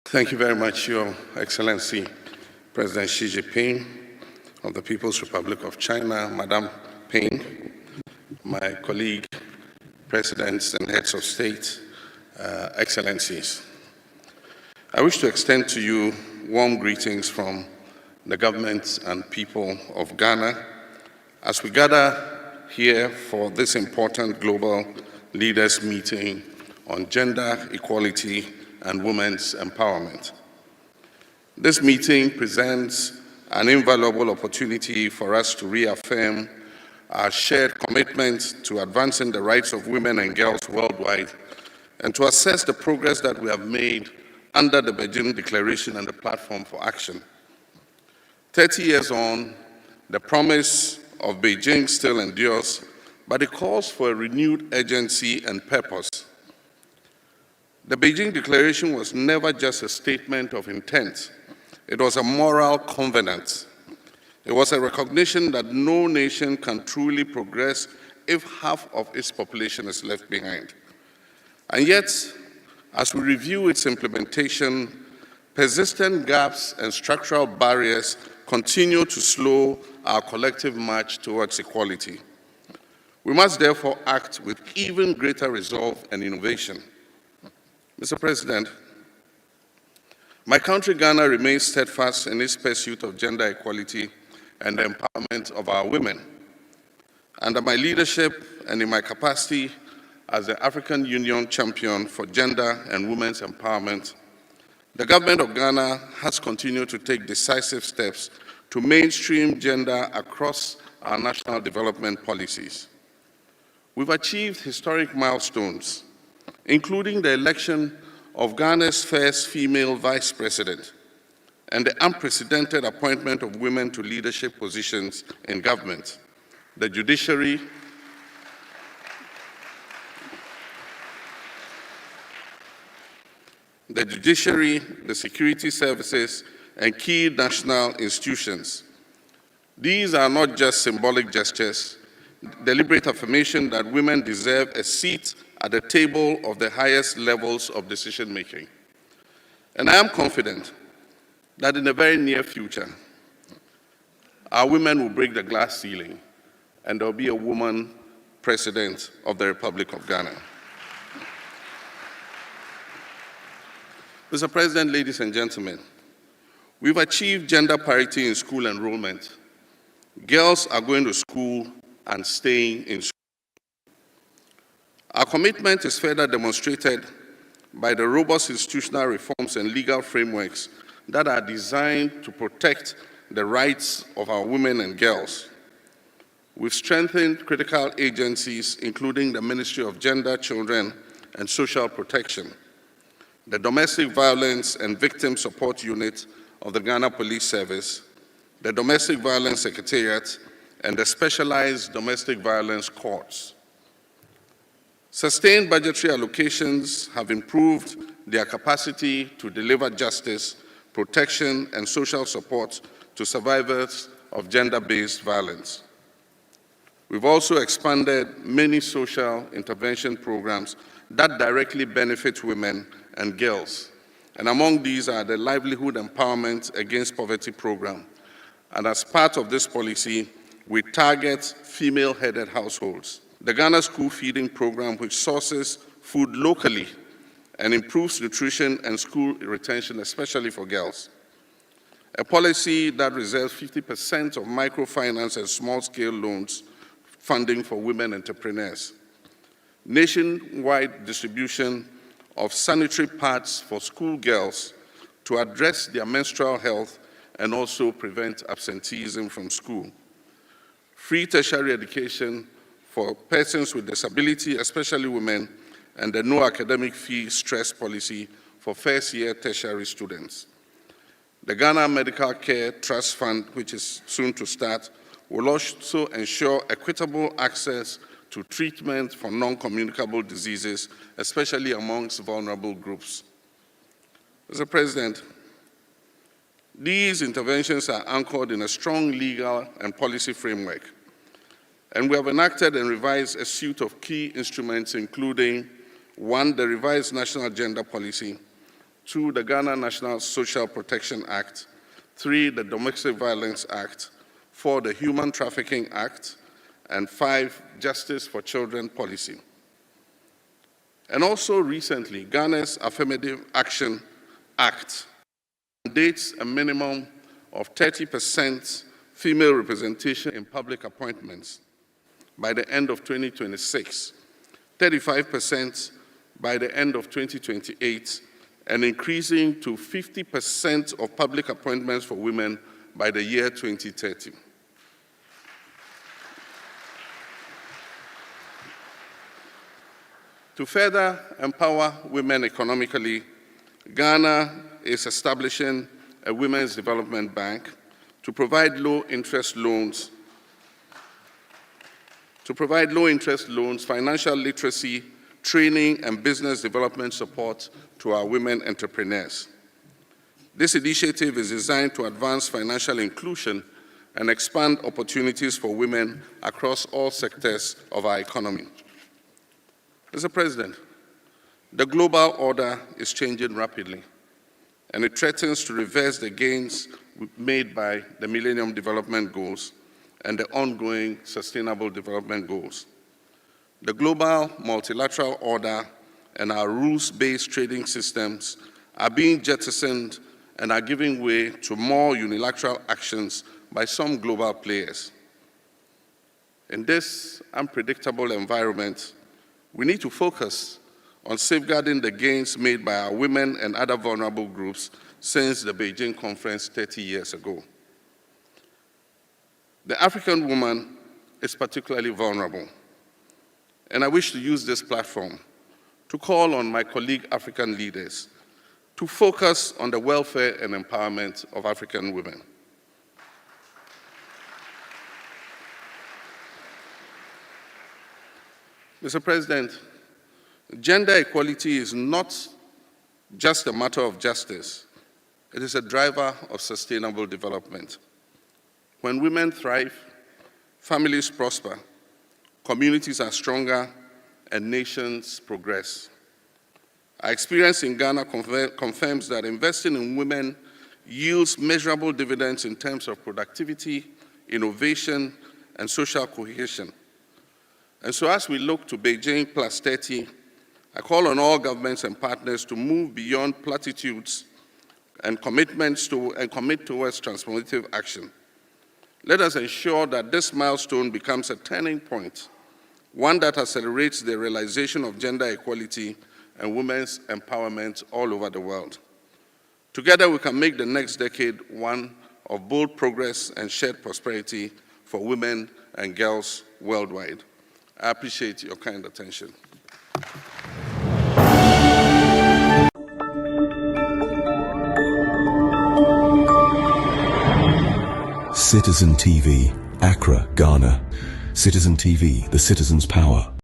Thank you very much, Your Excellency, President Xi Jinping of the People's Republic of China, Madam Ping, my colleague, presidents and heads of state, excellencies. I wish to extend to you warm greetings from the government and people of Ghana as we gather here for this important global leaders meeting on gender equality and women's empowerment. This meeting presents an invaluable opportunity for us to reaffirm our shared commitment to advancing the rights of women and girls worldwide and to assess the progress that we have made under the Beijing Declaration and the Platform for Action. 30 years on, the promise of Beijing still endures, but it calls for a renewed urgency and purpose. The Beijing Declaration was never just a statement of intent. It was a moral covenant. It was a recognition that no nation can truly progress if half of its population is left behind. And yet, as we review its implementation, persistent gaps and structural barriers continue to slow our collective march towards equality. We must therefore act with even greater resolve and innovation. Mr. President, my country, Ghana, remains steadfast in its pursuit of gender equality and the empowerment of our women. Under my leadership and in my capacity as the African Union champion for gender and women's empowerment, the government of Ghana has continued to take decisive steps to mainstream gender across our national development policies. We've achieved historic milestones, including the election of Ghana's first female vice president and the unprecedented appointment of women to leadership positions in government, the judiciary, the security services, and key national institutions. These are not just symbolic gestures, deliberate affirmation that women deserve a seat at the table of the highest levels of decision-making. And I am confident that in the very near future, our women will break the glass ceiling and there will be a woman president of the Republic of Ghana. Mr. President, ladies and gentlemen, we've achieved gender parity in school enrollment. Girls are going to school and staying in school. Our commitment is further demonstrated by the robust institutional reforms and legal frameworks that are designed to protect the rights of our women and girls. We've strengthened critical agencies, including the Ministry of Gender, Children, and Social Protection, the Domestic Violence and Victim Support Unit of the Ghana Police Service, the Domestic Violence Secretariat, and the Specialized Domestic Violence Courts. Sustained budgetary allocations have improved their capacity to deliver justice, protection, and social support to survivors of gender-based violence. We've also expanded many social intervention programs that directly benefit women and girls. And among these are the Livelihood Empowerment Against Poverty program. And as part of this policy, we target female-headed households. The Ghana School Feeding Program, which sources food locally and improves nutrition and school retention, especially for girls. A policy that reserves 50% of microfinance and small-scale loans funding for women entrepreneurs. Nationwide distribution of sanitary pads for school girls to address their menstrual health and also prevent absenteeism from school. Free tertiary education for persons with disability, especially women, and the no academic fee stress policy for first-year tertiary students. The Ghana Medical Care Trust Fund, which is soon to start, will also ensure equitable access to treatment for non-communicable diseases, especially amongst vulnerable groups. Mr. President, these interventions are anchored in a strong legal and policy framework. And we have enacted and revised a suite of key instruments, including 1, the revised National Gender Policy, 2, the Ghana National Social Protection Act, 3, the Domestic Violence Act, 4, the Human Trafficking Act, and 5, Justice for Children policy. And also recently, Ghana's Affirmative Action Act mandates a minimum of 30% female representation in public appointments by the end of 2026, 35% by the end of 2028, and increasing to 50% of public appointments for women by the year 2030. To further empower women economically, Ghana is establishing a Women's Development Bank to provide low-interest loans, financial literacy, training, and business development support to our women entrepreneurs. This initiative is designed to advance financial inclusion and expand opportunities for women across all sectors of our economy. Mr. President, the global order is changing rapidly, and it threatens to reverse the gains made by the Millennium Development Goals and the ongoing Sustainable Development Goals. The global multilateral order and our rules-based trading systems are being jettisoned and are giving way to more unilateral actions by some global players. In this unpredictable environment, we need to focus on safeguarding the gains made by our women and other vulnerable groups since the Beijing conference 30 years ago. The African woman is particularly vulnerable, and I wish to use this platform to call on my colleague African leaders to focus on the welfare and empowerment of African women. Mr. President, gender equality is not just a matter of justice. It is a driver of sustainable development. When women thrive, families prosper, communities are stronger, and nations progress. Our experience in Ghana confirms that investing in women yields measurable dividends in terms of productivity, innovation, and social cohesion. And so as we look to Beijing plus 30, I call on all governments and partners to move beyond platitudes and commit towards transformative action. Let us ensure that this milestone becomes a turning point, one that accelerates the realization of gender equality and women's empowerment all over the world. Together, we can make the next decade one of bold progress and shared prosperity for women and girls worldwide. I appreciate your kind attention. Citizen TV, Accra, Ghana. Citizen TV, the citizen's power.